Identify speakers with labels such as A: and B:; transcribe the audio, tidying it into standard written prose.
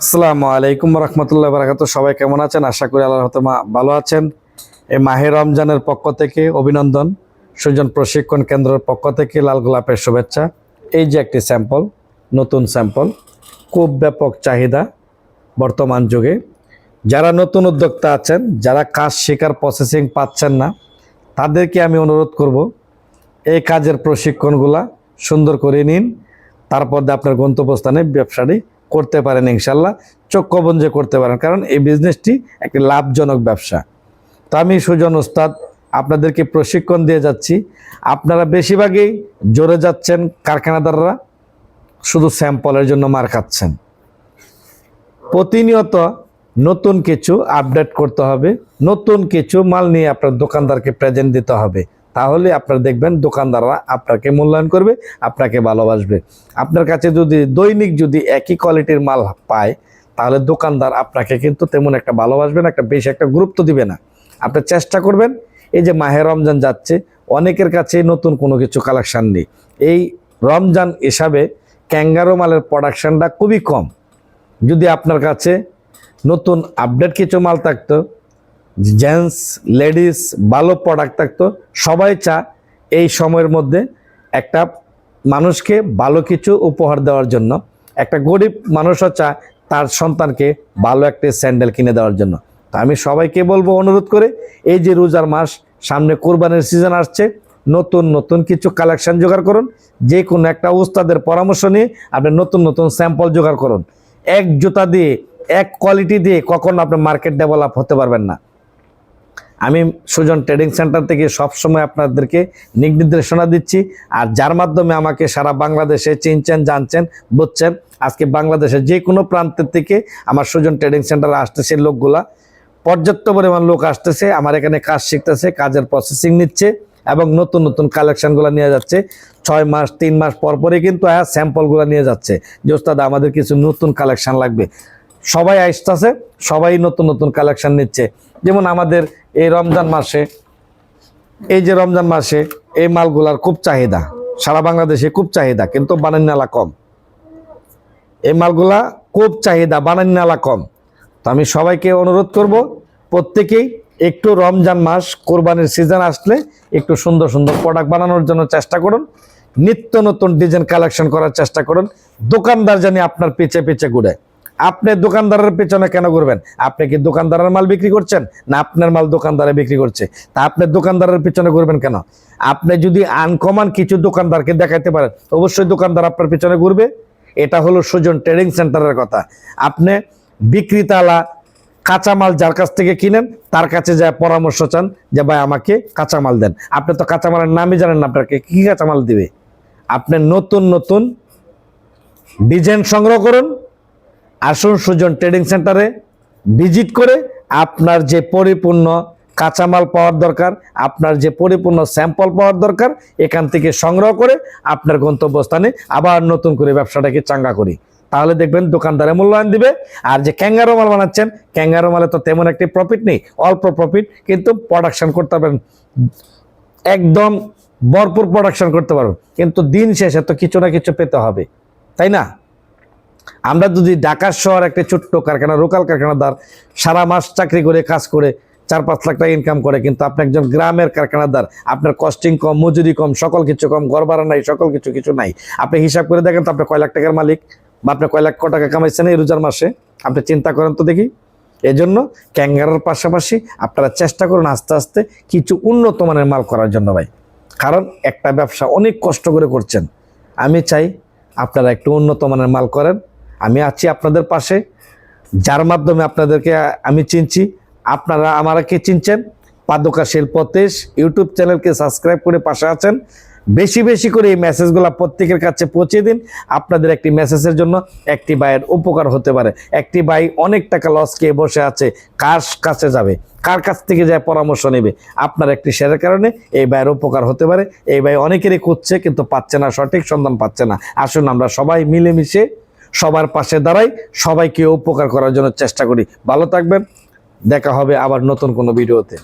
A: আসসালামু আলাইকুম রহমতুল্লাহ বারাকাতু। সবাই কেমন আছেন? আশা করি আল্লাহর রহমতে ভালো আছেন। এই মাহে রমজানের পক্ষ থেকে অভিনন্দন, সুজন প্রশিক্ষণ কেন্দ্রের পক্ষ থেকে লাল গোলাপের শুভেচ্ছা। এই যে একটি স্যাম্পল, নতুন স্যাম্পল, খুব ব্যাপক চাহিদা বর্তমান যুগে। যারা নতুন উদ্যোক্তা আছেন, যারা কাজ শেখার প্রসেসিং পাচ্ছেন না, তাদেরকে আমি অনুরোধ করব এই কাজের প্রশিক্ষণগুলা সুন্দর করে নিন। তারপর আপনার গন্তব্যস্থানে ব্যবসাটি করতে পারেন, ইনশাল্লাহ চক্ষু বন্ধে করতে পারেন, কারণ এই বিজনেসটি একটি লাভজনক ব্যবসা। তো আমি সুজন ওস্তাদ আপনাদেরকে প্রশিক্ষণ দিয়ে যাচ্ছি। আপনারা বেশিরভাগই জোরে যাচ্ছেন, কারখানাদাররা শুধু স্যাম্পলের জন্য মার খাচ্ছেন। প্রতিনিয়ত নতুন কিছু আপডেট করতে হবে, নতুন কিছু মাল নিয়ে আপনার দোকানদারকে প্রেজেন্ট দিতে হবে। তাহলে আপনারা দেখবেন দোকানদাররা আপনাকে মূল্যায়ন করবে, আপনাকে ভালোবাসবে। আপনার কাছে যদি দৈনিক একই কোয়ালিটির মাল পায়, তাহলে দোকানদার আপনাকে কিন্তু তেমন একটা ভালোবাসবে না, বেশি একটা গুরুত্ব দিবে না। আপনি চেষ্টা করবেন, এই যে মাহে রমজান যাচ্ছে, অনেকের কাছে নতুন কোনো কিছু কালেকশান নেই। এই রমজান হিসাবে ক্যাঙ্গারো মালের প্রোডাকশানটা খুবই কম। যদি আপনার কাছে নতুন আপডেট কিছু মাল থাকতো, জেন্টস লেডিস ভালো প্রোডাক্ট থাকতো, সবাই এই সময়ের মধ্যে একটা মানুষকে ভালো কিছু উপহার দেওয়ার জন্য, একটা গরিব মানুষও তার সন্তানকে ভালো একটা স্যান্ডেল কিনে দেওয়ার জন্য। তো আমি সবাইকে বলবো অনুরোধ করে, এই যে রোজার মাস সামনে, কোরবানির সিজন আসছে, নতুন নতুন কিছু কালেকশন জোগাড় করুন। যে কোনো একটা উস্তাদের পরামর্শ নিয়ে আপনি নতুন নতুন স্যাম্পল জোগাড় করুন। এক জুতা দিয়ে, এক কোয়ালিটি দিয়ে কখনো আপনি মার্কেট ডেভেলপ হতে পারবেন না। আমি সুজন ট্রেডিং সেন্টার থেকে সবসময় আপনাদেরকে দিক নির্দেশনা দিচ্ছি, আর যার মাধ্যমে আমাকে সারা বাংলাদেশে চিনছেন, জানছেন, বুঝছেন। আজকে বাংলাদেশের যে কোনো প্রান্তের থেকে আমার সুজন ট্রেডিং সেন্টারে আসতেছে লোকগুলা, পর্যাপ্ত পরিমাণ লোক আসতেছে, আমার এখানে কাজ শিখতেছে, কাজের প্রসেসিং নিচ্ছে এবং নতুন নতুন কালেকশানগুলো নিয়ে যাচ্ছে। 6 মাস 3 মাস পরপরই কিন্তু স্যাম্পলগুলো নিয়ে যাচ্ছে যে ওস্তাদ আমাদের কিছু নতুন কালেকশান লাগবে। সবাই আসতেছে, সবাই নতুন নতুন কালেকশান নিচ্ছে। যেমন আমাদের এই রমজান মাসে, এই যে রমজান মাসে এই মালগুলার খুব চাহিদা, সারা বাংলাদেশে খুব চাহিদা, কিন্তু বানান্নালা কম। এই মালগুলা খুব চাহিদা, বানান্নালা কম। তো আমি সবাইকে অনুরোধ করব, প্রত্যেকেই একটু রমজান মাস, কোরবানির সিজন আসলে একটু সুন্দর সুন্দর প্রোডাক্ট বানানোর জন্য চেষ্টা করুন, নিত্য নতুন ডিজাইন কালেকশন করার চেষ্টা করুন। দোকানদার জানি আপনার পিছে পিছে ঘুরে। আপনি দোকানদারের পেছনে কেন করবেন? আপনি কি দোকানদারের মাল বিক্রি করছেন, না আপনার মাল দোকানদারে বিক্রি করছে? তা আপনি দোকানদারের পিছনে করবেন কেন? আপনি যদি আনকমন কিছু দোকানদারকে দেখাইতে পারেন, অবশ্যই দোকানদার আপনার পিছনে ঘুরবে। এটা হলো সুজন ট্রেডিং সেন্টারের কথা। আপনি বিক্রেতালা কাঁচামাল যার কাছ থেকে কিনেন, তার কাছে যায় পরামর্শ চান যে ভাই আমাকে কাঁচামাল দেন। আপনি তো কাঁচামালের নামই জানেন না, আপনাকে কি কাঁচামাল দিবে। আপনি নতুন নতুন ডিজাইন সংগ্রহ করুন, আসুন সুজন ট্রেডিং সেন্টারে ভিজিট করে আপনার যে পরিপূর্ণ কাঁচামাল পাওয়ার দরকার, আপনার যে পরিপূর্ণ স্যাম্পল পাওয়ার দরকার, এখান থেকে সংগ্রহ করে আপনার গন্তব্যস্থানে আবার নতুন করে ব্যবসাটাকে চাঙ্গা করি। তাহলে দেখবেন দোকানদারে মূল্যায়ন দিবে। আর যে ক্যাঙ্গারো মাল বানাচ্ছেন, ক্যাঙ্গারো মালে তো তেমন একটি প্রফিট নেই, অল্প প্রফিট, কিন্তু প্রোডাকশন করতে পারবেন, একদম ভরপুর প্রোডাকশন করতে পারবেন, কিন্তু দিন শেষে তো কিছু না কিছু পেতে হবে, তাই না? আমরা যদি ঢাকা শহর একটা ছোট্ট কারখানা, লোকাল কারখানাদার, সারা মাস চাকরি করে কাজ করে 4-5 লাখ টাকা ইনকাম করে, কিন্তু আপনি একজন গ্রামের কারখানাদার, আপনার কস্টিং কম, মজুরি কম, সকল কিছু কম, ঘর ভাড়া নাই, সকল কিছু নাই। আপনি হিসাব করে দেখেন তো আপনি কয় লাখ টাকার মালিক, বা আপনি কয় লাখ টাকা কামাইছেন এই রোজার মাসে? আপনি চিন্তা করেন তো দেখি। এজন্য ক্যাঙ্গারের পাশাপাশি আপনারা চেষ্টা করুন আস্তে আস্তে কিছু উন্নত মানের মাল করার জন্য ভাই, কারণ একটা ব্যবসা অনেক কষ্ট করে করছেন। আমি চাই আপনারা একটু উন্নত মানের মাল করেন। আমি আছি আপনাদের পাশে, যার মাধ্যমে আপনাদেরকে আমি চিনছি, আপনারা আমাকে চিনছেন। পাদুকা শিল্প তেজ ইউটিউব চ্যানেলকে সাবস্ক্রাইব করে পাশে আছেন। বেশি বেশি করে এই মেসেজগুলো প্রত্যেকের কাছে পৌঁছে দিন। আপনাদের একটি মেসেজের জন্য একটি ভাইয়ের উপকার হতে পারে। একটি ভাই অনেক টাকা লস খেয়ে বসে আছে, কার কাছে যাবে, কার কাছ থেকে যায় পরামর্শ নেবে? আপনার একটি শেয়ারের কারণে এই ভাইয়ের উপকার হতে পারে। এই ভাই অনেকেরই খুঁজছে কিন্তু পাচ্ছে না, সঠিক সন্ধান পাচ্ছে না। আসুন আমরা সবাই মিলেমিশে সবার পাশে দাঁড়াই, সবাইকে উপকার করার জন্য চেষ্টা করি। ভালো থাকবেন, দেখা হবে আবার নতুন কোনো ভিডিওতে।